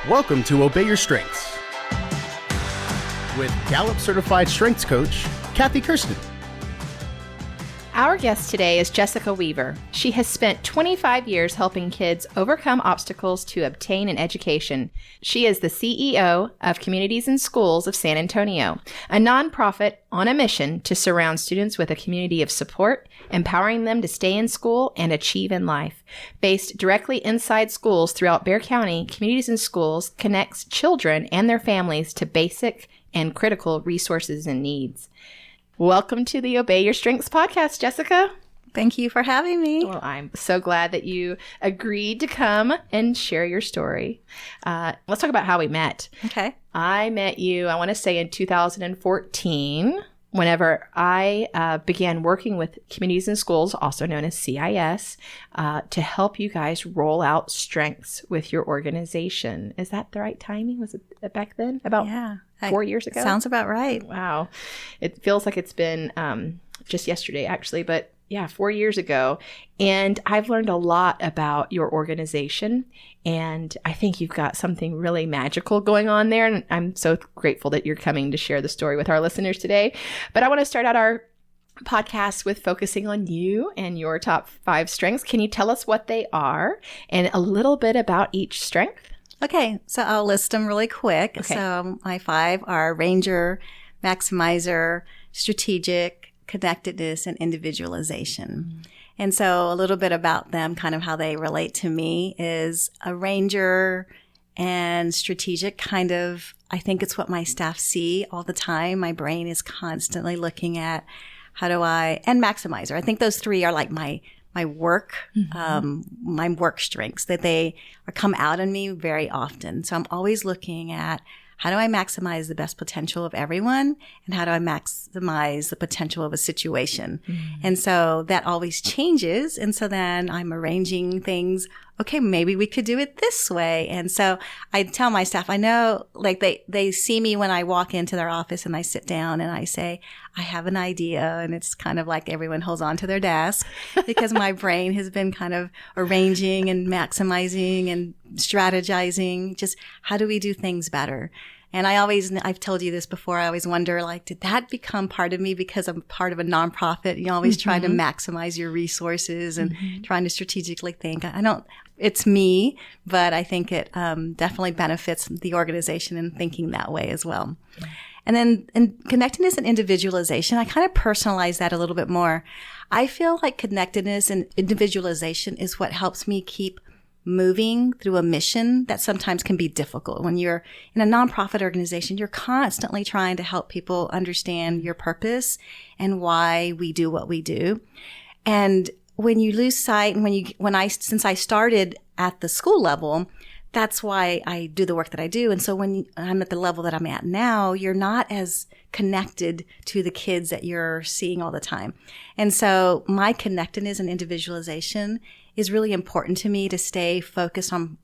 Welcome to Obey Your Strengths with Gallup Certified Strengths Coach, Kersten. Our guest today is Jessica Weaver. She has spent 25 years helping kids overcome obstacles to obtain an education. She is the CEO of Communities in Schools of San Antonio, a nonprofit on a mission to surround students with a community of support, empowering them to stay in school and achieve in life. Based directly inside schools throughout Bexar County, Communities in Schools connects children and their families to basic and critical resources and needs. Welcome to the Obey Your Strengths podcast, Jessica. Thank you for having me. Well, I'm so glad that you agreed to come and share your story. Let's talk about how we met. Okay. I met you, I want to say in 2014, whenever I began working with Communities in Schools, also known as CIS, to help you guys roll out strengths with your organization. Is that the right timing? Was it back then? About 4 years ago? Sounds about right. Wow. It feels like it's been just yesterday, actually, but yeah, 4 years ago. And I've learned a lot about your organization, and I think you've got something really magical going on there. And I'm so grateful that you're coming to share the story with our listeners today. But I want to start out our podcast with focusing on you and your top 5 strengths. Can you tell us what they are and a little bit about each strength? Okay, so I'll list them really quick. Okay. So my 5 are Ranger, Maximizer, Strategic, Connectedness, and Individualization. Mm-hmm. And so a little bit about them, kind of how they relate to me, is a Ranger and Strategic kind of, I think it's what my staff see all the time. My brain is constantly looking at and Maximizer. I think those 3 are like my work, my work strengths, that they come out in me very often. So I'm always looking at how do I maximize the best potential of everyone, and how do I maximize the potential of a situation? Mm-hmm. And so that always changes. And so then I'm arranging things. Okay, maybe we could do it this way. And so I tell my staff, I know, like they see me when I walk into their office and I sit down and I say, I have an idea. And it's kind of like everyone holds on to their desk because my brain has been kind of arranging and maximizing and strategizing. Just how do we do things better? And I've told you this before, I always wonder, like, did that become part of me because I'm part of a nonprofit? You always try to maximize your resources and trying to strategically think. It's me, but I think it definitely benefits the organization in thinking that way as well. And then in Connectedness and Individualization, I kind of personalize that a little bit more. I feel like Connectedness and Individualization is what helps me keep moving through a mission that sometimes can be difficult. When you're in a nonprofit organization, you're constantly trying to help people understand your purpose and why we do what we do. And when you lose sight, and since I started at the school level, that's why I do the work that I do. And so when I'm at the level that I'm at now, you're not as connected to the kids that you're seeing all the time. And so my connectedness and individualization is really important to me to stay focused on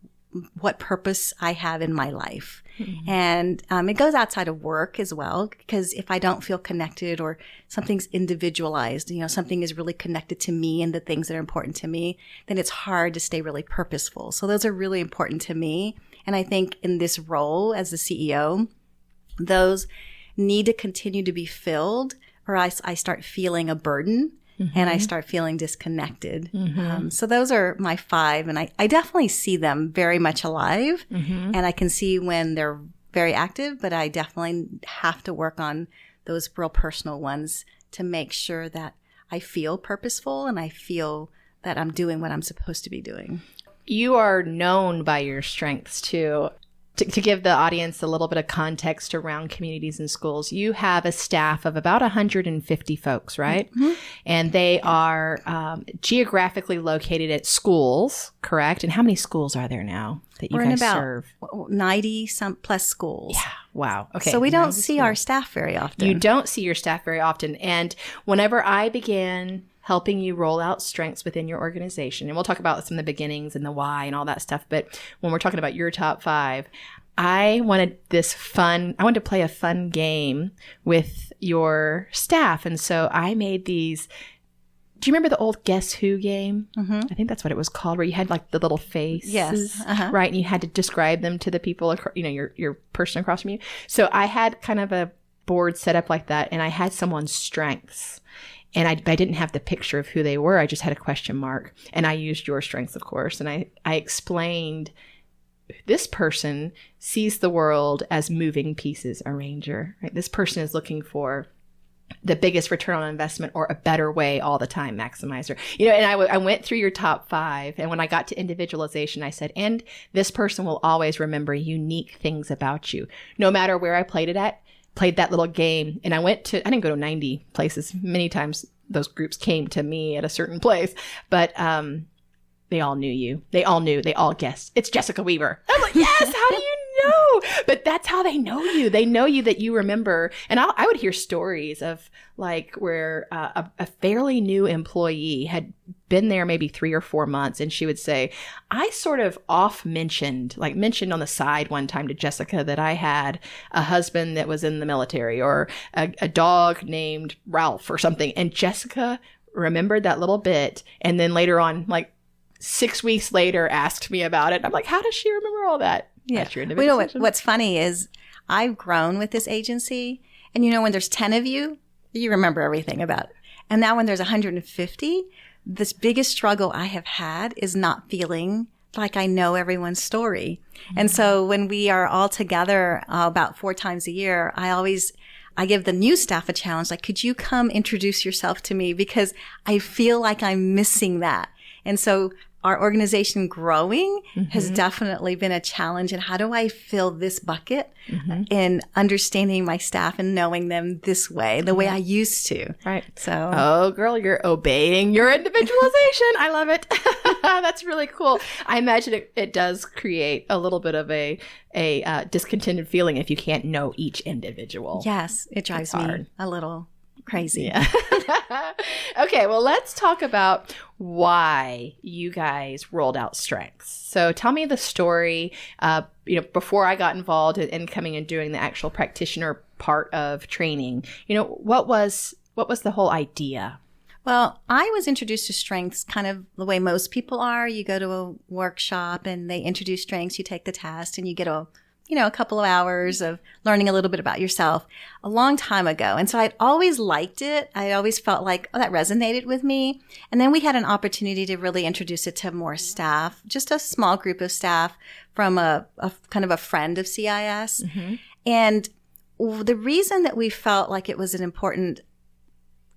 what purpose I have in my life. Mm-hmm. And it goes outside of work as well, because if I don't feel connected or something's individualized, something is really connected to me and the things that are important to me, then it's hard to stay really purposeful. So those are really important to me. And I think in this role as the CEO, those need to continue to be filled, or I start feeling a burden. Mm-hmm. And I start feeling disconnected. Mm-hmm. So those are my 5. And I definitely see them very much alive. Mm-hmm. And I can see when they're very active, but I definitely have to work on those real personal ones to make sure that I feel purposeful and I feel that I'm doing what I'm supposed to be doing. You are known by your strengths too. To give the audience a little bit of context around Communities in Schools, you have a staff of about 150 folks, right? Mm-hmm. And they are geographically located at schools, correct? And how many schools are there now that you We're guys in about serve? 90 some plus schools. Yeah. Wow. Okay. So we don't see our staff very often. You don't see your staff very often. And whenever I began helping you roll out strengths within your organization. And we'll talk about some of the beginnings and the why and all that stuff. But when we're talking about your top 5, I wanted to play a fun game with your staff. And so I made these do you remember the old Guess Who game? Mm-hmm. I think that's what it was called, where you had like the little faces, yes. Uh-huh. right? And you had to describe them to the people, your person across from you. So I had kind of a board set up like that, and I had someone's strengths. And I didn't have the picture of who they were. I just had a question mark. And I used your strengths, of course. And I explained, this person sees the world as moving pieces arranger. Right? This person is looking for the biggest return on investment or a better way all the time maximizer. And I went through your top 5. And when I got to individualization, I said, and this person will always remember unique things about you. No matter where I played that little game. And I didn't go to 90 places. Many times those groups came to me at a certain place, but they all knew you. They all guessed. It's Jessica Weaver. I'm like, yes, how do you know? But that's how they know you. They know you, that you remember. And I would hear stories of like where a fairly new employee had been there maybe 3 or 4 months. And she would say, I sort of mentioned on the side one time to Jessica that I had a husband that was in the military, or a dog named Ralph or something. And Jessica remembered that little bit. And then later on, like 6 weeks later, asked me about it. I'm like, how does she remember all that? Yeah. What's funny is I've grown with this agency. And when there's 10 of you, you remember everything about it. And now when there's 150, this biggest struggle I have had is not feeling like I know everyone's story. Mm-hmm. And so when we are all together about 4 times a year, I give the new staff a challenge. Like, could you come introduce yourself to me? Because I feel like I'm missing that. And so our organization growing has definitely been a challenge. And how do I fill this bucket in understanding my staff and knowing them this way, the way I used to? Right. So, oh, girl, you're obeying your individualization. I love it. That's really cool. I imagine it does create a little bit of a discontented feeling if you can't know each individual. Yes, it drives me a little crazy. Yeah. Okay, well, let's talk about why you guys rolled out Strengths. So tell me the story, before I got involved in coming and doing the actual practitioner part of training. What was the whole idea? Well, I was introduced to strengths kind of the way most people are. You go to a workshop and they introduce strengths, you take the test, and you get a couple of hours of learning a little bit about yourself a long time ago. And so I'd always liked it. I always felt like, that resonated with me. And then we had an opportunity to really introduce it to more staff, just a small group of staff from a kind of a friend of CIS. Mm-hmm. And the reason that we felt like it was an important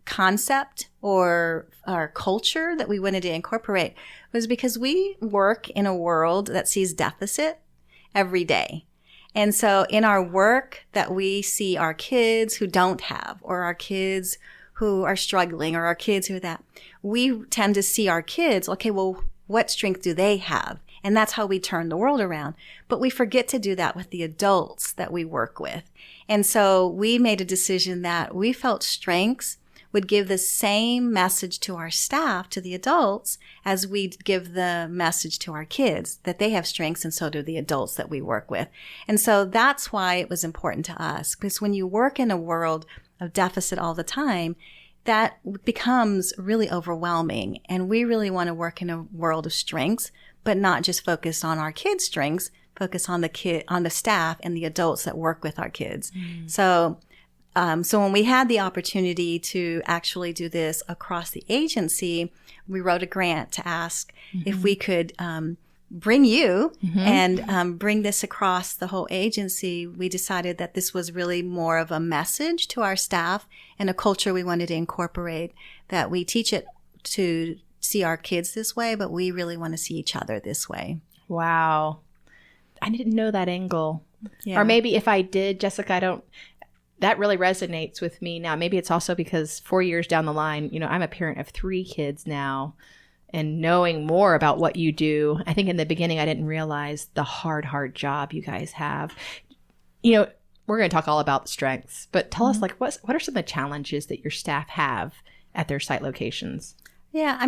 concept or our culture that we wanted to incorporate was because we work in a world that sees deficit every day. And so in our work that we see our kids who don't have, or our kids who are struggling, or our kids who are that, we tend to see our kids, okay, well, what strength do they have? And that's how we turn the world around. But we forget to do that with the adults that we work with. And so we made a decision that we felt strengths would give the same message to our staff, to the adults, as we give the message to our kids, that they have strengths and so do the adults that we work with. And so that's why it was important to us, because when you work in a world of deficit all the time, that becomes really overwhelming. And we really want to work in a world of strengths, but not just focus on our kids' strengths, focus on the staff and the adults that work with our kids. Mm. So when we had the opportunity to actually do this across the agency, we wrote a grant to ask if we could bring you and bring this across the whole agency. We decided that this was really more of a message to our staff and a culture we wanted to incorporate, that we teach it to see our kids this way, but we really want to see each other this way. Wow. I didn't know that angle. Yeah. Or maybe if I did, Jessica, that really resonates with me now. Maybe it's also because 4 years down the line, I'm a parent of 3 kids now, and knowing more about what you do, I think in the beginning, I didn't realize the hard job you guys have. We're going to talk all about the strengths, but tell us, what are some of the challenges that your staff have at their site locations? Yeah,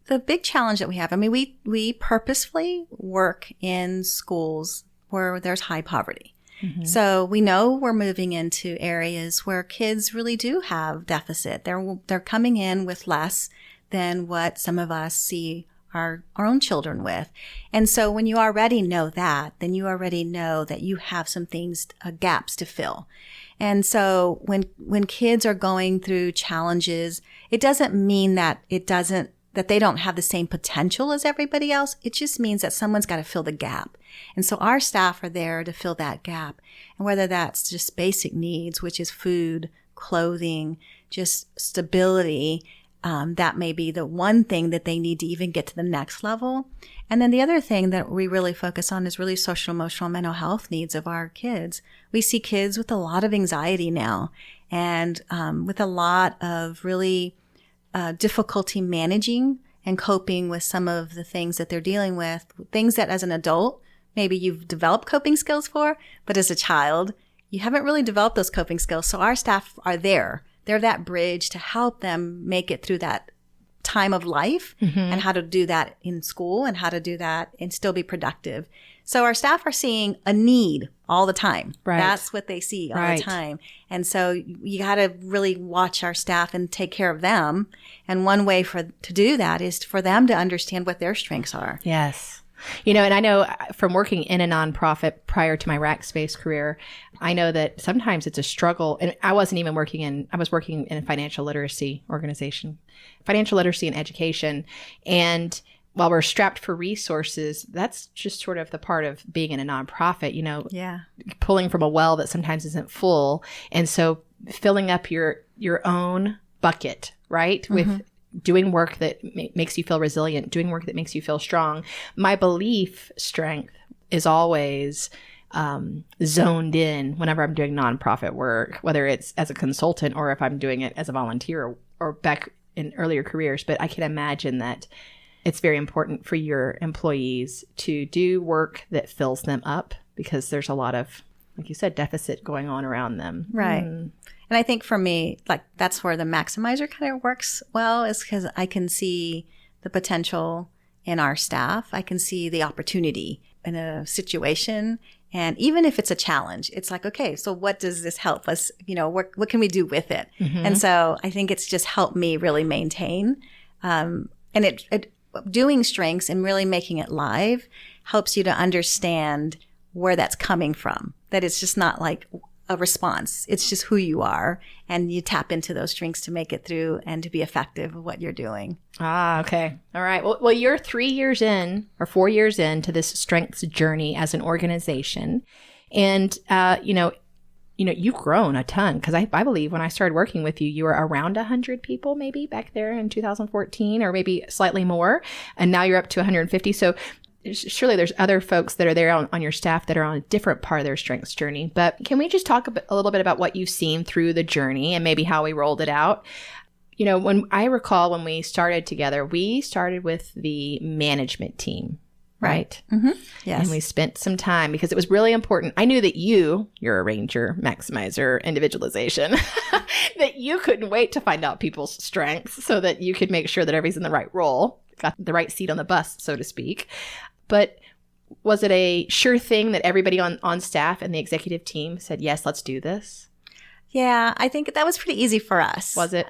the big challenge that we have, we purposefully work in schools where there's high poverty. Mm-hmm. So we know we're moving into areas where kids really do have deficit. They're coming in with less than what some of us see our own children with. And so when you already know that, then you already know that you have some things, gaps to fill. And so when kids are going through challenges, it doesn't mean that that they don't have the same potential as everybody else. It just means that someone's got to fill the gap. And so our staff are there to fill that gap. And whether that's just basic needs, which is food, clothing, just stability, that may be the one thing that they need to even get to the next level. And then the other thing that we really focus on is really social, emotional, mental health needs of our kids. We see kids with a lot of anxiety now and with a lot of really difficulty managing and coping with some of the things that they're dealing with, things that as an adult, maybe you've developed coping skills for, but as a child, you haven't really developed those coping skills. So our staff are there. They're that bridge to help them make it through that time of life and how to do that in school and how to do that and still be productive. So our staff are seeing a need all the time. Right. That's what they see all the time. And so you got to really watch our staff and take care of them. And one way to do that is for them to understand what their strengths are. Yes. You know, and I know from working in a nonprofit prior to my Rackspace career, I know that sometimes it's a struggle. And I was working in a financial literacy organization, financial literacy and education. And while we're strapped for resources, that's just sort of the part of being in a nonprofit, pulling from a well that sometimes isn't full. And so filling up your own bucket, right? With doing work that makes you feel resilient, doing work that makes you feel strong. My belief strength is always zoned in whenever I'm doing nonprofit work, whether it's as a consultant or if I'm doing it as a volunteer or back in earlier careers. But I can imagine that it's very important for your employees to do work that fills them up because there's a lot of, like you said, deficit going on around them. Right. And I think for me, like that's where the maximizer kind of works well, is because I can see the potential in our staff. I can see the opportunity in a situation. And even if it's a challenge, it's like, okay, so what does this help us? What can we do with it? And so I think it's just helped me really maintain. And it doing strengths and really making it live helps you to understand where that's coming from, that it's just not like a response. It's just who you are, and you tap into those strengths to make it through and to be effective at what you're doing. Ah, okay. All right. Well, you're 3 years in or 4 years into this strengths journey as an organization. And, you've grown a ton because I believe when I started working with you, you were around 100 people maybe back there in 2014 or maybe slightly more. And now you're up to 150. So surely there's other folks that are there on your staff that are on a different part of their strengths journey. But can we just talk a little bit about what you've seen through the journey and maybe how we rolled it out? When I recall when we started together, we started with the management team, right? Yes. And we spent some time because it was really important. I knew that you're a ranger, maximizer, individualization, that you couldn't wait to find out people's strengths so that you could make sure that everybody's in the right role, got the right seat on the bus, so to speak. But was it a sure thing that everybody on staff and the executive team said, yes, let's do this? Yeah, I think that was pretty easy for us. Was it?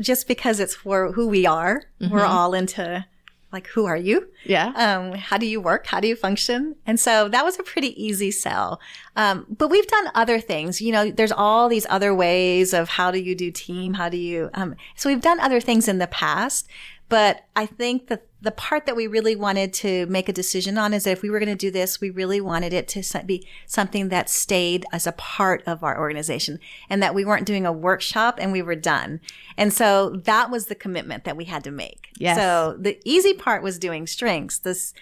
Just because it's for who we are. We're all into, like, who are you? Yeah. How do you work? How do you function? And so that was a pretty easy sell. But we've done other things. There's all these other ways of how do you do team? How do you, so we've done other things in the past. But I think that the part that we really wanted to make a decision on is that if we were going to do this, we really wanted it to be something that stayed as a part of our organization and that we weren't doing a workshop and we were done. And so that was the commitment that we had to make. Yes. So the easy part was doing strengths. This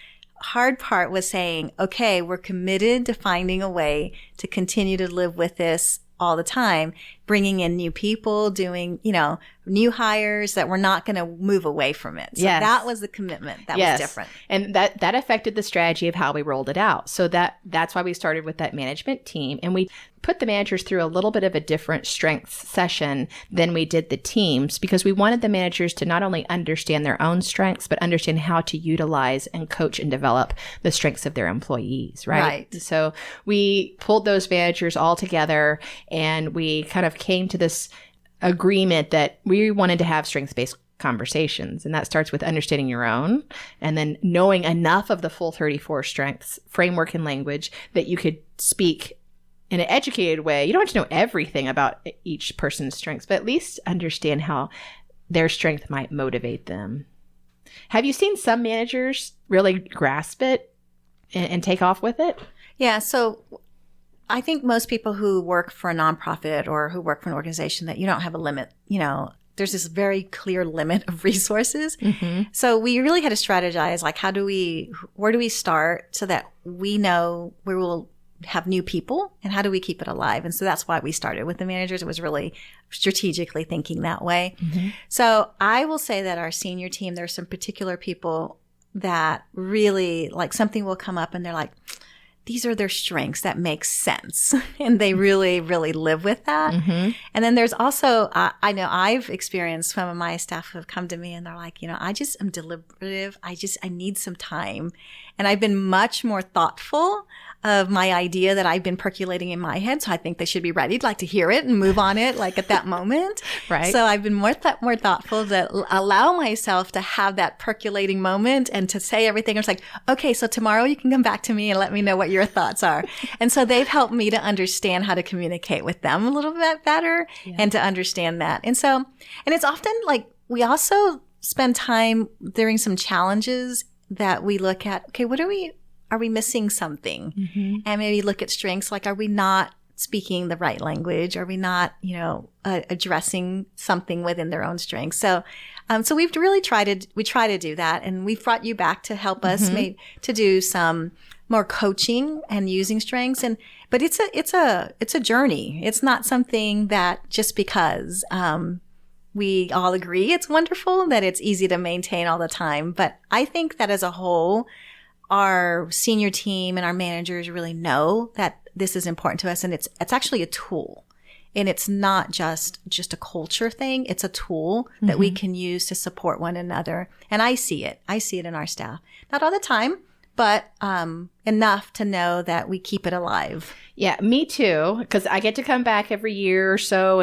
hard part was saying, okay, we're committed to finding a way to continue to live with this all the time, bringing in new people, doing, new hires, that we're not going to move away from it. So that was the commitment. That was different. And that affected the strategy of how we rolled it out. So that's why we started with that management team. And we put the managers through a little bit of a different strengths session than we did the teams, because we wanted the managers to not only understand their own strengths, but understand how to utilize and coach and develop the strengths of their employees, right? So we pulled those managers all together and we kind of came to this agreement that we wanted to have strengths-based conversations. And that starts with understanding your own and then knowing enough of the full 34 strengths framework and language that you could speak in an educated way. You don't have to know everything about each person's strengths, but at least understand how their strength might motivate them. Have you seen some managers really grasp it and take off with it? Yeah. So I think most people who work for a nonprofit or who work for an organization that you don't have a limit, there's this very clear limit of resources. Mm-hmm. So we really had to strategize, like, where do we start so that we know where we'll have new people and how do we keep it alive? And so that's why we started with the managers. It was really strategically thinking that way. Mm-hmm. So I will say that our senior team, there are some particular people that really, like, something will come up and they're like, these are their strengths that make sense. And they really, really live with that. Mm-hmm. And then there's also, I know I've experienced some of my staff who have come to me and they're like, I just am deliberative. I need some time. And I've been much more thoughtful of my idea that I've been percolating in my head. So I think they should be ready to hear it and move on it, like, at that moment. Right. So I've been more thoughtful to allow myself to have that percolating moment and to say everything. It's like, okay, so tomorrow you can come back to me and let me know what your thoughts are. And so they've helped me to understand how to communicate with them a little bit better and to understand that. And it's often like we also spend time during some challenges that we look at, okay, are we missing something? Mm-hmm. And maybe look at strengths, like, are we not speaking the right language? Are we not, addressing something within their own strengths? So we've really try to do that. And we've brought you back to help us to do some more coaching and using strengths. But it's a journey. It's not something that just because, we all agree it's wonderful, that it's easy to maintain all the time. But I think that as a whole, our senior team and our managers really know that this is important to us, and it's actually a tool. And it's not just a culture thing. It's a tool that we can use to support one another. And I see it in our staff. Not all the time, but enough to know that we keep it alive. Yeah, me too, because I get to come back every year or so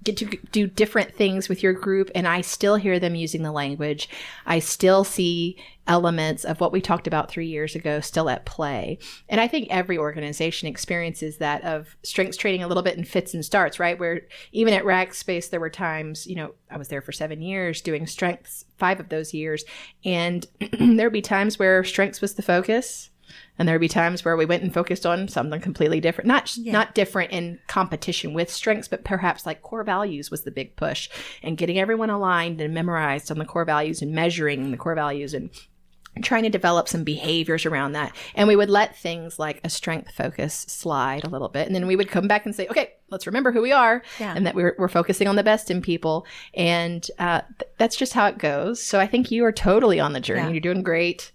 get to do different things with your group, and I still hear them using the language. I still see elements of what we talked about 3 years ago still at play. And I think every organization experiences that, of strengths training a little bit in fits and starts, right? Where even at Rackspace, there were times, I was there for 7 years doing strengths, 5 of those years. And there'd be times where strengths was the focus. And there would be times where we went and focused on something completely different, not different in competition with strengths, but perhaps like core values was the big push, and getting everyone aligned and memorized on the core values and measuring the core values and trying to develop some behaviors around that. And we would let things like a strength focus slide a little bit. And then we would come back and say, okay, let's remember who we are and that we're focusing on the best in people. And that's just how it goes. So I think you are totally on the journey. Yeah. You're doing great.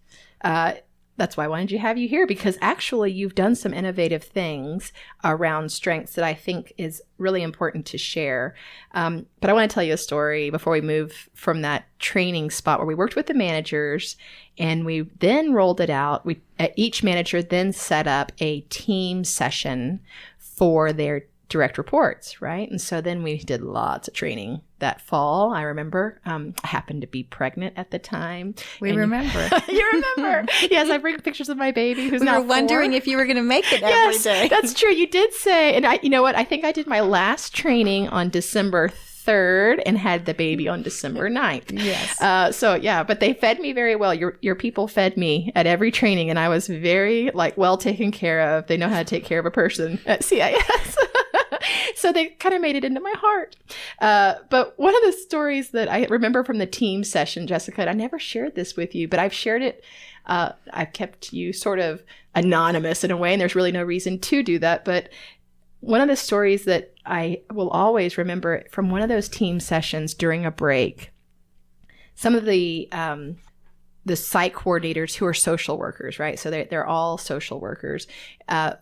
That's why I wanted to have you here, because actually you've done some innovative things around strengths that I think is really important to share. But I want to tell you a story before we move from that training spot where we worked with the managers, and we then rolled it out. Each manager then set up a team session for their direct reports, right? And so then we did lots of training that fall. I remember I happened to be pregnant at the time. We remember. You remember. Yes, I bring pictures of my baby who's now 4. We were wondering if you were going to make it every day. That's true. You did say. And you know what? I think I did my last training on December 3rd and had the baby on December 9th. Yes. But they fed me very well. Your people fed me at every training, and I was very well taken care of. They know how to take care of a person at CIS. So they kind of made it into my heart. But one of the stories that I remember from the team session, Jessica, and I never shared this with you, but I've shared it. I've kept you sort of anonymous in a way, and there's really no reason to do that. But one of the stories that I will always remember from one of those team sessions during a break, some of the site coordinators who are social workers, right? So they're all social workers.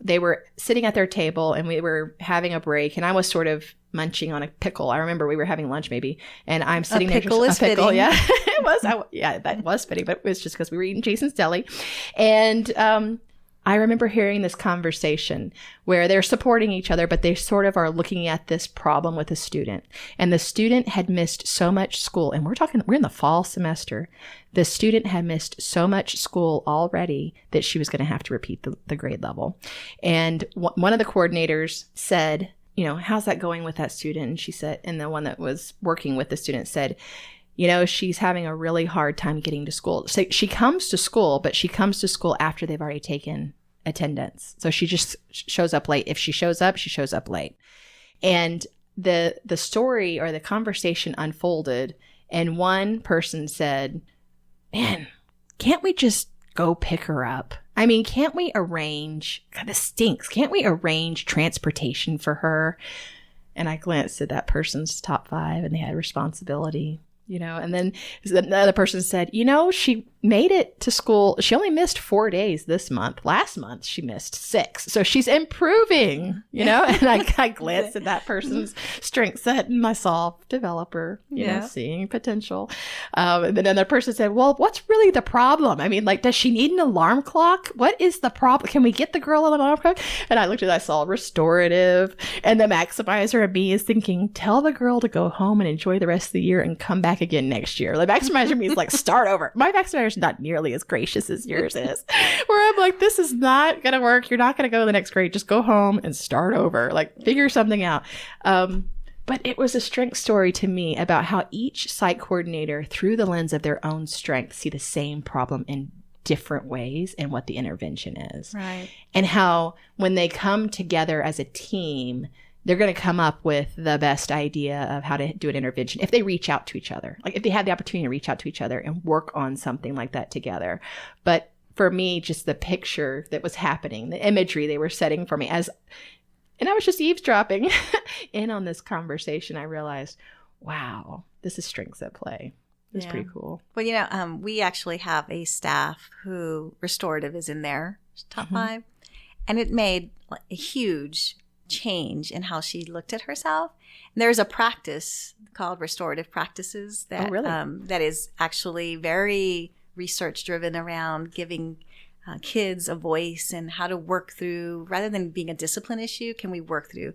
They were sitting at their table, and we were having a break, and I was sort of munching on a pickle. I remember we were having lunch maybe, and I'm sitting there. A pickle is fitting. Yeah, it was. That was fitting, but it was just because we were eating Jason's Deli. And I remember hearing this conversation where they're supporting each other, but they sort of are looking at this problem with a student. And the student had missed so much school. And we're in the fall semester. The student had missed so much school already that she was going to have to repeat the grade level. And one of the coordinators said, how's that going with that student? And she said, and the one that was working with the student said, she's having a really hard time getting to school. So she comes to school, but she comes to school after they've already taken attendance. So she just shows up late. If she shows up, she shows up late. And the story or the conversation unfolded, and one person said, man, can't we just go pick her up? I mean, can't we arrange, God, this stinks. Can't we arrange transportation for her? And I glanced at that person's top 5 and they had responsibility. And then the other person said, she made it to school. She only missed 4 days this month. Last month, she missed 6. So she's improving, and I glanced at that person's strength set and I saw developer, seeing potential. And then another person said, well, what's really the problem? I mean, does she need an alarm clock? What is the problem? Can we get the girl an alarm clock? And I looked at it, I saw restorative, and the maximizer of me is thinking, tell the girl to go home and enjoy the rest of the year and come back again next year. The maximizer means start over. My maximizer is not nearly as gracious as yours is, where I'm like, this is not going to work. You're not going to go to the next grade. Just go home and start over. Figure something out. But it was a strength story to me about how each site coordinator, through the lens of their own strength, see the same problem in different ways and what the intervention is. Right. And how when they come together as a team, they're going to come up with the best idea of how to do an intervention if they reach out to each other. If they have the opportunity to reach out to each other and work on something like that together. But for me, just the picture that was happening, the imagery they were setting for me and I was just eavesdropping in on this conversation, I realized, wow, this is strengths at play. It's pretty cool. Well, we actually have a staff who restorative is in their top 5, and it made a huge change in how she looked at herself. And there's a practice called restorative practices that that is actually very research driven around giving kids a voice and how to work through, rather than being a discipline issue, can we work through?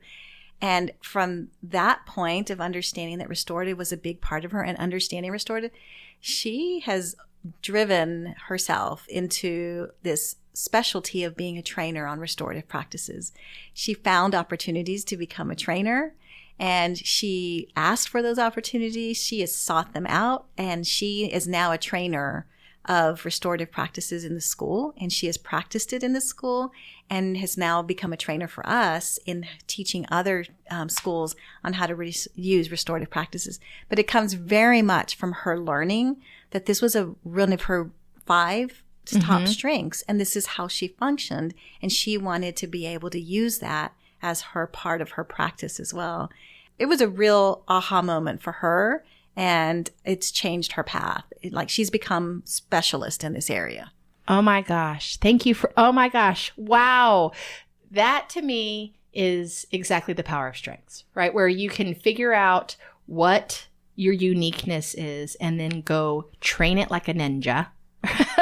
And from that point of understanding that restorative was a big part of her and understanding restorative, she has driven herself into this specialty of being a trainer on restorative practices. She found opportunities to become a trainer, and she asked for those opportunities. She has sought them out, and she is now a trainer of restorative practices in the school, and she has practiced it in the school and has now become a trainer for us in teaching other schools on how to use restorative practices. But it comes very much from her learning that this was one of her 5 top strengths, and this is how she functioned, and she wanted to be able to use that as her part of her practice as well. It was a real aha moment for her, and it's changed her path. She's become specialist in this area. Oh my gosh. Thank you oh my gosh. Wow. That to me is exactly the power of strengths, right? Where you can figure out what your uniqueness is and then go train it like a ninja.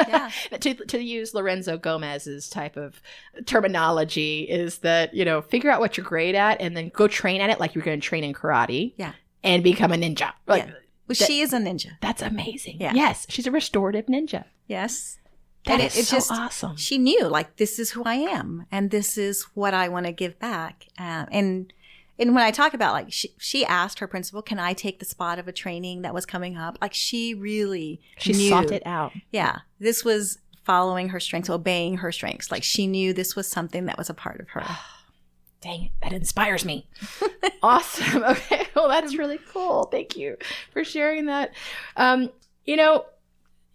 Yeah. to use Lorenzo Gomez's type of terminology is that, figure out what you're great at and then go train at it like you're going to train in karate. Yeah. And become a ninja. Well, she is a ninja. That's amazing. Yeah. Yes. She's a restorative ninja. Yes. That is so awesome. She knew, this is who I am, and this is what I want to give back. And when I talk about, she asked her principal, can I take the spot of a training that was coming up? She really She knew. sought it out. Yeah. This was following her strengths, obeying her strengths. She knew this was something that was a part of her. Dang it. That inspires me. Awesome. Okay. Well, that's really cool. Thank you for sharing that.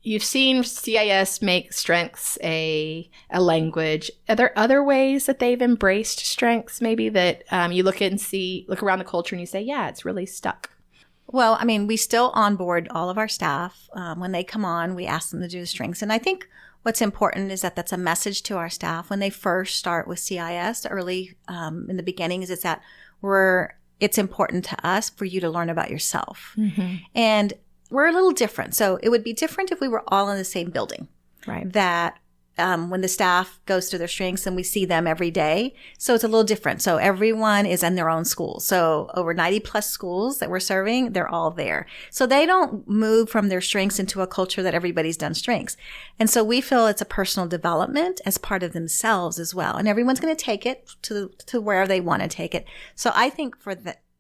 You've seen CIS make strengths a language. Are there other ways that they've embraced strengths maybe that you look around the culture and you say, yeah, it's really stuck? Well, we still onboard all of our staff. When they come on, we ask them to do the strengths. And I think what's important is that that's a message to our staff when they first start with CIS early in the beginning, is that it's important to us for you to learn about yourself. Mm-hmm. And we're a little different. So it would be different if we were all in the same building. Right. That when the staff goes through their strengths and we see them every day. So it's a little different. So everyone is in their own school. So over 90 plus schools that we're serving, they're all there. So they don't move from their strengths into a culture that everybody's done strengths. And so we feel it's a personal development as part of themselves as well. And everyone's going to take it to where they want to take it. So I think for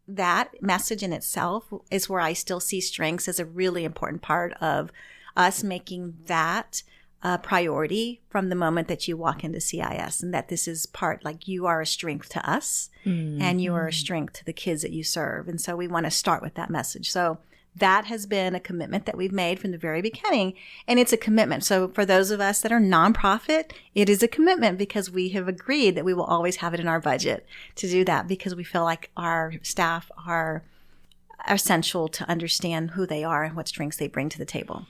that message in itself is where I still see strengths as a really important part of us making that priority from the moment that you walk into CIS, and that this is part, like, you are a strength to us and you are a strength to the kids that you serve. And so we want to start with that message. So that has been a commitment that we've made from the very beginning, and it's a commitment. So for those of us that are nonprofit, it is a commitment because we have agreed that we will always have it in our budget to do that, because we feel like our staff are essential to understand who they are and what strengths they bring to the table.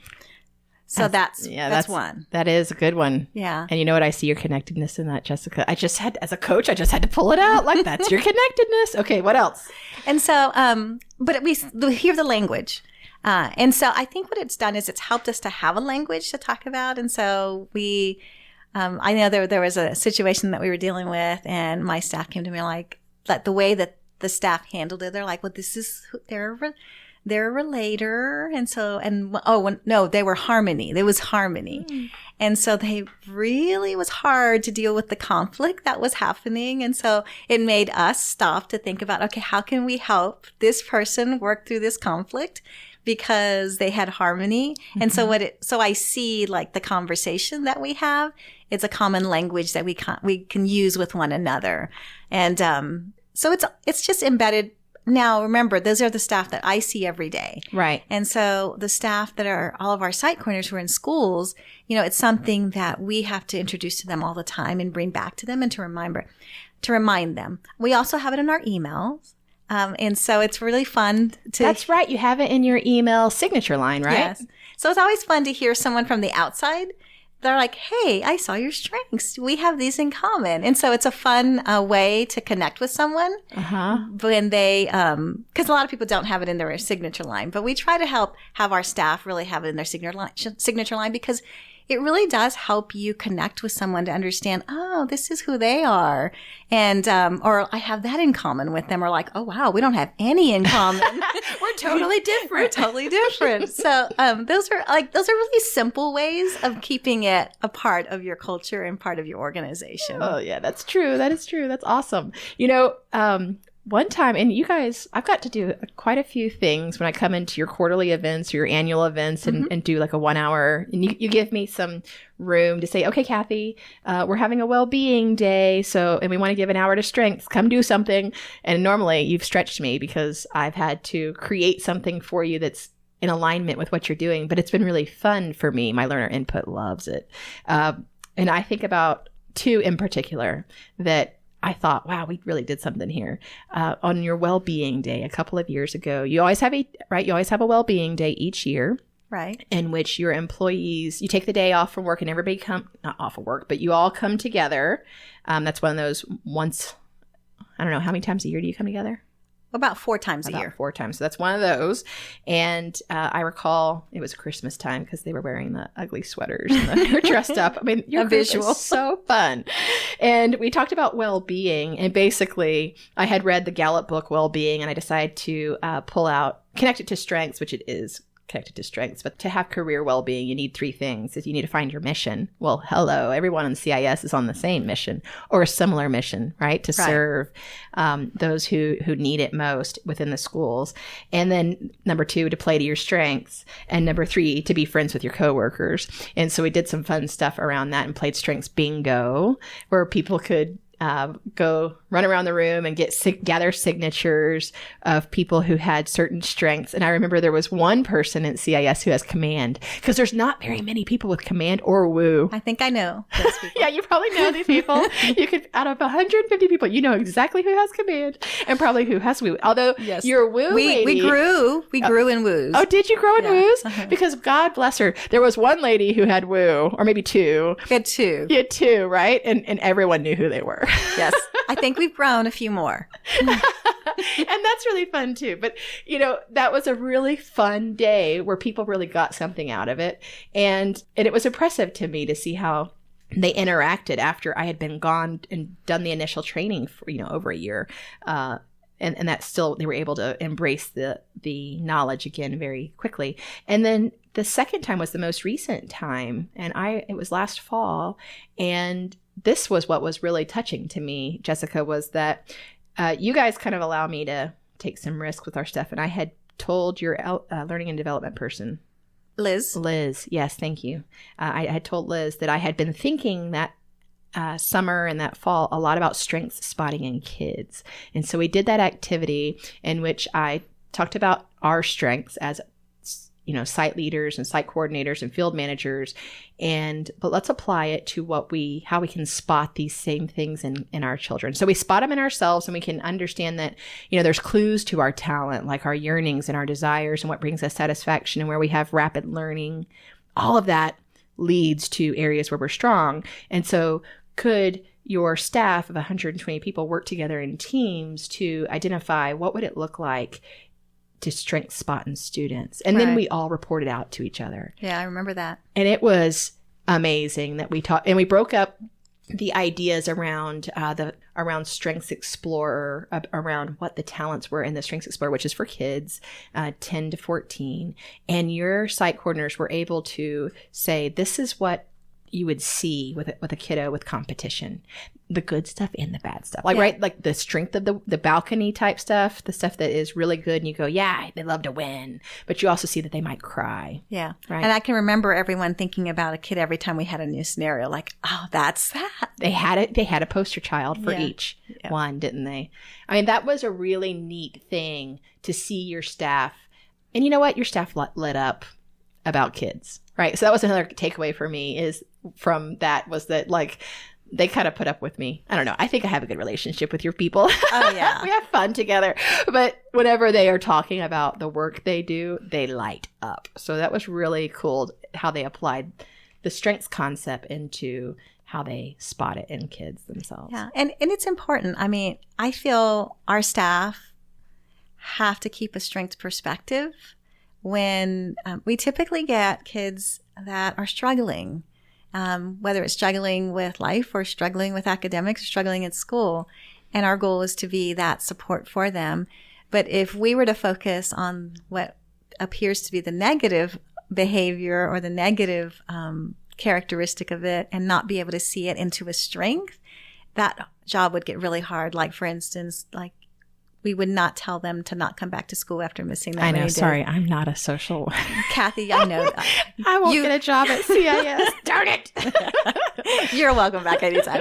So that's one. That is a good one. Yeah. And you know what? I see your connectedness in that, Jessica. As a coach, I just had to pull it out. Like, that's your connectedness. Okay, what else? And so, but we hear the language. And so I think what it's done is it's helped us to have a language to talk about. And so I know there was a situation that we were dealing with, and my staff came to me like the way that the staff handled it, they're like, well, they're a relator. And so, no, they were harmony. There was harmony. And so it was hard to deal with the conflict that was happening. And so it made us stop to think about, okay, how can we help this person work through this conflict? Because they had harmony. And so so I see, like, the conversation that we have, it's a common language that we can use with one another. And, so it's just embedded. Now, remember, those are the staff that I see every day. Right. And so the staff that are all of our site coordinators who are in schools, it's something that we have to introduce to them all the time and bring back to them and to remind them. We also have it in our emails. And so it's really fun to... That's right. You have it in your email signature line, right? Yes. So it's always fun to hear someone from the outside. They're like, hey, I saw your strengths. We have these in common. And so it's a fun way to connect with someone when they, because a lot of people don't have it in their signature line, but we try to have our staff really have it in their signature line, because it really does help you connect with someone to understand, oh, this is who they are. And, or I have that in common with them, or like, oh, wow, we don't have any in common. We're totally different. So, those are really simple ways of keeping it a part of your culture and part of your organization. Oh, yeah, that's true. That is true. That's awesome. One time, and you guys, I've got to do quite a few things when I come into your quarterly events or your annual events and do like a 1 hour, and you give me some room to say, okay, Kathy, we're having a well-being day. And we want to give an hour to strengths, come do something. And normally you've stretched me because I've had to create something for you that's in alignment with what you're doing, but it's been really fun for me. My learner input loves it. And I think about two in particular that I thought, wow, we really did something here. On your well-being day a couple of years ago, you always have a well-being day each year. Right. In which your employees, you take the day off from work and everybody not off of work, but you all come together. That's one of those I don't know, how many times a year do you come together? About 4 times a year. About 4 times. So that's one of those. And I recall it was Christmas time because they were wearing the ugly sweaters and they were dressed up. I mean, your visual is so fun. And we talked about well-being. And basically, I had read the Gallup book, Well-Being, and I decided to pull out Connected to Strengths, which it is connected to strengths. But to have career well-being, you need 3 things. You need to find your mission. Well, hello, everyone in CIS is on the same mission or a similar mission, right? To serve those who need it most within the schools. And then number 2, to play to your strengths. And number 3, to be friends with your coworkers. And so we did some fun stuff around that and played strengths bingo, where people could go run around the room and gather signatures of people who had certain strengths. And I remember there was one person in CIS who has command, because there's not very many people with command or woo. I think I know those people. Yeah, you probably know these people. You could, out of 150 people, you know exactly who has command and probably who has woo. Although your woo lady. We grew in woos. Oh, did you grow in woos? Because God bless her, there was one lady who had woo, or maybe 2. We had 2. You had 2, right? And everyone knew who they were. Yes. I think we've grown a few more. And that's really fun too. But, that was a really fun day where people really got something out of it. And it was impressive to me to see how they interacted after I had been gone and done the initial training for, over a year. And that still, they were able to embrace the knowledge again very quickly. And then the second time was the most recent time. And it was last fall. And this was what was really touching to me, Jessica, was that you guys kind of allow me to take some risks with our stuff. And I had told your learning and development person, Liz, yes, thank you. I had told Liz that I had been thinking that summer and that fall a lot about strengths spotting in kids. And so we did that activity in which I talked about our strengths as site leaders and site coordinators and field managers, but let's apply it to how we can spot these same things in our children. So we spot them in ourselves, and we can understand that, there's clues to our talent, like our yearnings and our desires and what brings us satisfaction and where we have rapid learning. All of that leads to areas where we're strong. And so could your staff of 120 people work together in teams to identify what would it look like to strength spot in students? And then we all reported out to each other. Yeah, I remember that. And it was amazing that we talked, and we broke up the ideas around around Strengths Explorer, around what the talents were in the Strengths Explorer, which is for kids 10 to 14. And your site coordinators were able to say, this is what you would see with a kiddo with competition, the good stuff and the bad stuff, right? Like the strength of the balcony type stuff, the stuff that is really good. And you go, yeah, they love to win, but you also see that they might cry. Yeah. Right. And I can remember everyone thinking about a kid every time we had a new scenario, like, oh, that's that. They had a poster child for each one, didn't they? I mean, that was a really neat thing to see your staff. And you know what? Your staff lit up about kids, right? So that was another takeaway for me was that like they kind of put up with me. I don't know. I think I have a good relationship with your people. Oh yeah. We have fun together. But whenever they are talking about the work they do, they light up. So that was really cool how they applied the strengths concept into how they spot it in kids themselves. Yeah. And it's important. I mean, I feel our staff have to keep a strengths perspective when we typically get kids that are struggling, whether it's struggling with life or struggling with academics or struggling at school. And our goal is to be that support for them. But if we were to focus on what appears to be the negative behavior or the negative characteristic of it and not be able to see it into a strength, that job would get really hard. Like, for instance, like, we would not tell them to not come back to school after missing that. I know. Sorry, I'm not a social. Kathy, I know. I won't get a job at CIS. Darn it. You're welcome back anytime.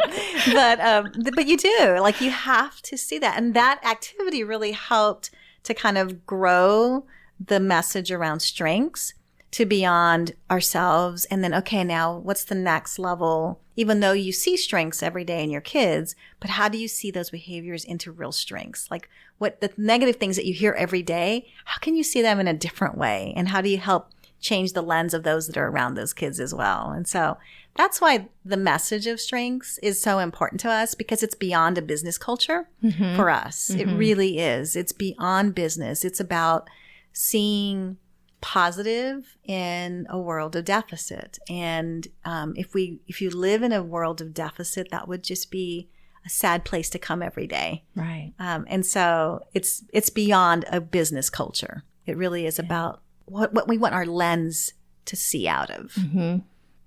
But you do. Like, you have to see that. And that activity really helped to kind of grow the message around strengths to beyond ourselves. And then, okay, now what's the next level? Even though you see strengths every day in your kids, but how do you see those behaviors into real strengths? Like, what the negative things that you hear every day, how can you see them in a different way? And how do you help change the lens of those that are around those kids as well? And so that's why the message of strengths is so important to us, because it's beyond a business culture for us. It really is. It's beyond business. It's about seeing positive in a world of deficit. And if you live in a world of deficit, that would just be a sad place to come every day. Right. And so it's beyond a business culture. It really is about what we want our lens to see out of.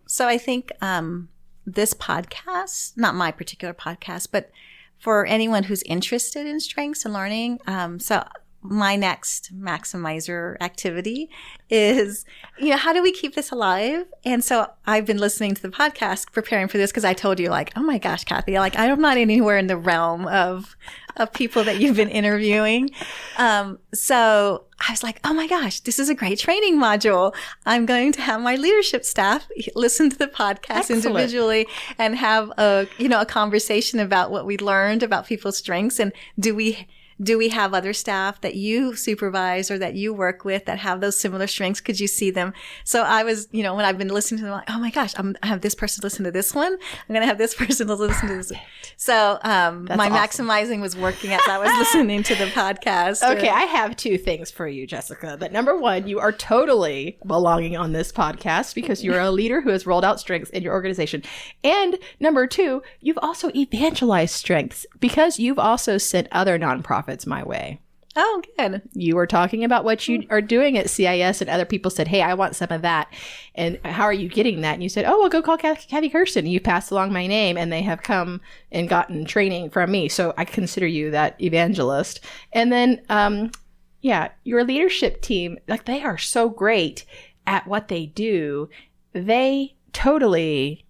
So I think this podcast, not my particular podcast, but for anyone who's interested in strengths and learning, so my next maximizer activity is, how do we keep this alive? And so I've been listening to the podcast, preparing for this, because I told you, like, oh my gosh, Kathy, like, I'm not anywhere in the realm of people that you've been interviewing. So I was like, oh my gosh, this is a great training module. I'm going to have my leadership staff listen to the podcast individually and have a conversation about what we learned about people's strengths. And do we Do we have other staff that you supervise or that you work with that have those similar strengths? Could you see them? So I was, when I've been listening to them, like, oh my gosh, I have this person listen to this one. I'm going to have this person to listen to this one. So my maximizing was working as I was listening to the podcast. Okay, I have two things for you, Jessica. That number one, you are totally belonging on this podcast because you're a leader who has rolled out strengths in your organization. And number two, you've also evangelized strengths because you've also sent other nonprofits my way. Oh, good. You were talking about what you are doing at CIS and other people said, hey, I want some of that. And how are you getting that? And you said, oh, well, go call Kathy Kersten. You passed along my name and they have come and gotten training from me. So I consider you that evangelist. And then, your leadership team, like they are so great at what they do. They totally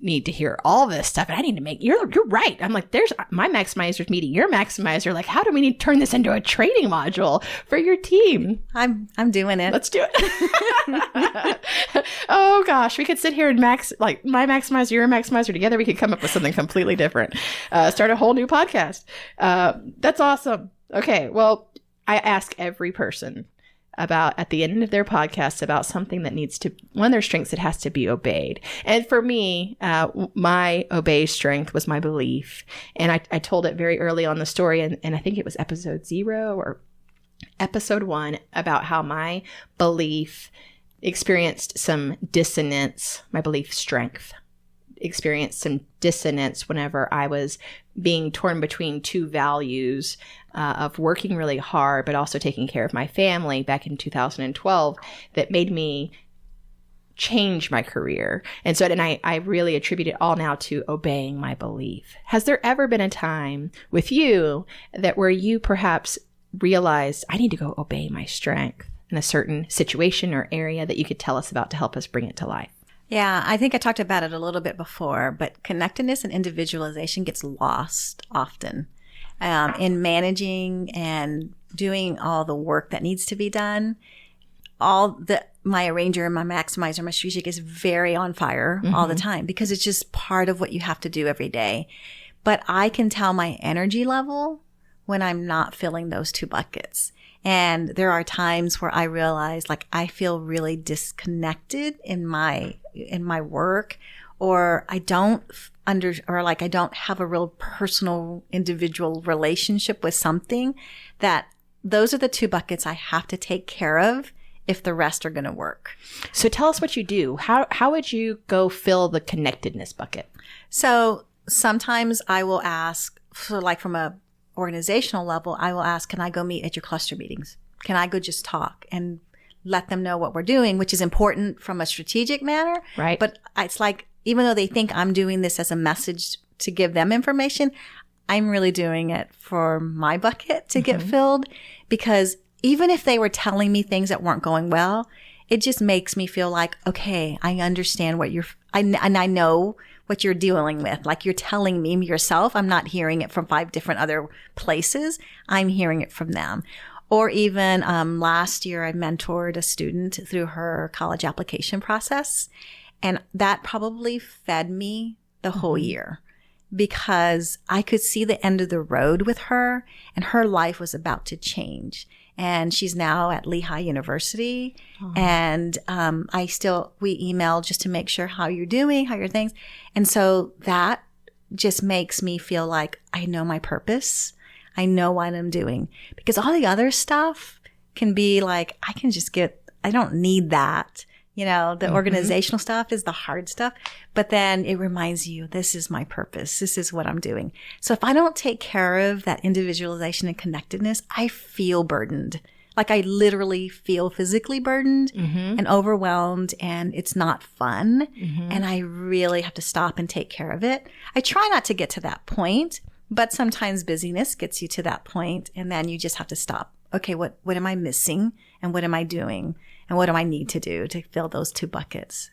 need to hear all this stuff. And I need to make, you're right. I'm like, there's my maximizer's meeting your maximizer. Like, how do we need to turn this into a training module for your team? I'm doing it. Let's do it. Oh gosh, we could sit here and my maximizer, your maximizer together. We could come up with something completely different. Start a whole new podcast. That's awesome. Okay. Well, I ask every person about at the end of their podcast about something that needs to, one of their strengths that has to be obeyed. And for me, my obey strength was my belief. And I told it very early on the story. And I think it was episode 0 or episode 1 about how my belief experienced some dissonance, my belief strength experienced some dissonance whenever I was being torn between two values of working really hard, but also taking care of my family back in 2012 that made me change my career. And so, and I really attribute it all now to obeying my belief. Has there ever been a time with you that where you perhaps realized I need to go obey my strength in a certain situation or area that you could tell us about to help us bring it to life? Yeah, I think I talked about it a little bit before, but connectedness and individualization gets lost often in managing and doing all the work that needs to be done. My arranger, my maximizer, my strategic is very on fire all the time because it's just part of what you have to do every day. But I can tell my energy level when I'm not filling those two buckets. And there are times where I realize like I feel really disconnected in my work, or I don't have a real personal individual relationship with something, that those are the two buckets I have to take care of if the rest are going to work. So tell us what you do. How would you go fill the connectedness bucket? So sometimes I will ask from a organizational level, I will ask, can I go meet at your cluster meetings? Can I go just talk and let them know what we're doing, which is important from a strategic manner. Right. But it's like, even though they think I'm doing this as a message to give them information, I'm really doing it for my bucket to get filled, because even if they were telling me things that weren't going well, it just makes me feel like, okay, I understand and I know what you're dealing with. Like you're telling me yourself. I'm not hearing it from 5 different other places. I'm hearing it from them. Or even last year, I mentored a student through her college application process. And that probably fed me the whole year, because I could see the end of the road with her and her life was about to change. And she's now at Lehigh University. And we emailed just to make sure how you're doing, how your things. And so that just makes me feel like I know my purpose. I know what I'm doing, because all the other stuff can be like, I don't need that. The organizational stuff is the hard stuff, but then it reminds you, this is my purpose. This is what I'm doing. So if I don't take care of that individualization and connectedness, I feel burdened. Like I literally feel physically burdened and overwhelmed, and it's not fun. And I really have to stop and take care of it. I try not to get to that point, but sometimes busyness gets you to that point, and then you just have to stop. Okay, what am I missing, and what am I doing? And what do I need to do to fill those two buckets?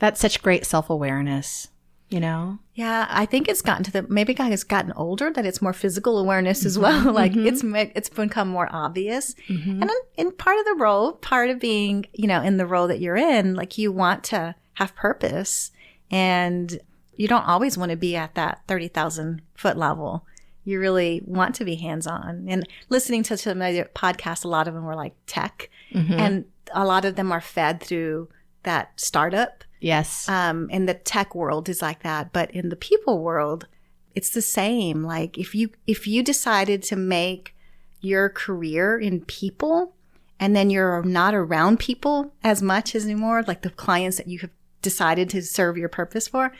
That's such great self-awareness, Yeah, I think it's maybe God has gotten older, that it's more physical awareness as well. Like it's become more obvious. And in part of the role, part of being, in the role that you're in, like you want to have purpose, and you don't always want to be at that 30,000 foot level. you really want to be hands-on. And listening to some of the podcasts, a lot of them were like tech, and a lot of them are fed through that startup. Yes. In the tech world is like that. But in the people world, it's the same. Like if you decided to make your career in people, and then you're not around people as much as anymore, like the clients that you have decided to serve your purpose for,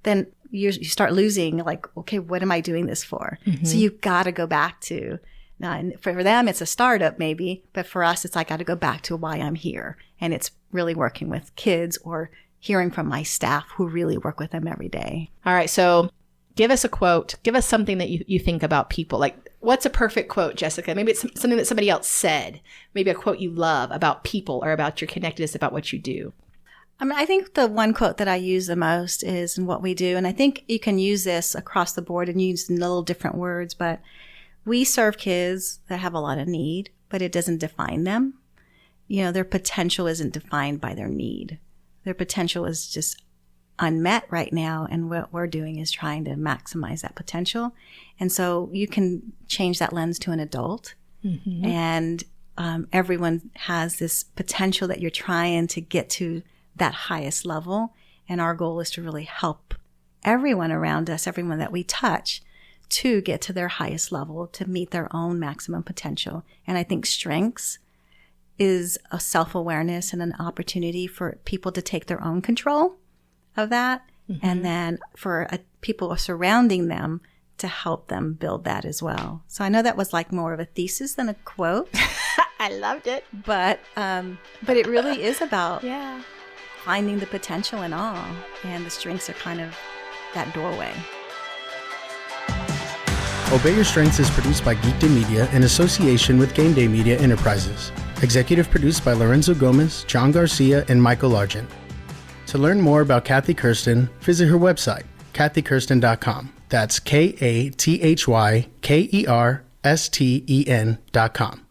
then you start losing, like, okay, what am I doing this for? So you've got to go back to, now, and for them, it's a startup maybe, but for us, it's like, I got to go back to why I'm here. And it's really working with kids or hearing from my staff who really work with them every day. All right. So give us a quote. Give us something that you think about people. Like, what's a perfect quote, Jessica? Maybe it's something that somebody else said. Maybe a quote you love about people or about your connectedness, about what you do. I mean, I think the one quote that I use the most is in what we do. And I think you can use this across the board and use little different words, but we serve kids that have a lot of need, but it doesn't define them. You know, their potential isn't defined by their need. Their potential is just unmet right now. And what we're doing is trying to maximize that potential. And so you can change that lens to an adult. And everyone has this potential that you're trying to get to that highest level. And our goal is to really help everyone around us, everyone that we touch, to get to their highest level, to meet their own maximum potential. And I think strengths is a self-awareness and an opportunity for people to take their own control of that. And then for people surrounding them to help them build that as well. So I know that was like more of a thesis than a quote. I loved it. But it really is about Yeah. finding the potential in all, and the strengths are kind of that doorway. Obey Your Strengths is produced by Geekdom Media in association with Gameday Media Enterprises. Executive produced by Lorenzo Gomez, John Garcia, and Michael Argent. To learn more about Kathy Kersten, visit her website, kathykersten.com. That's KATHYKERSTEN.com.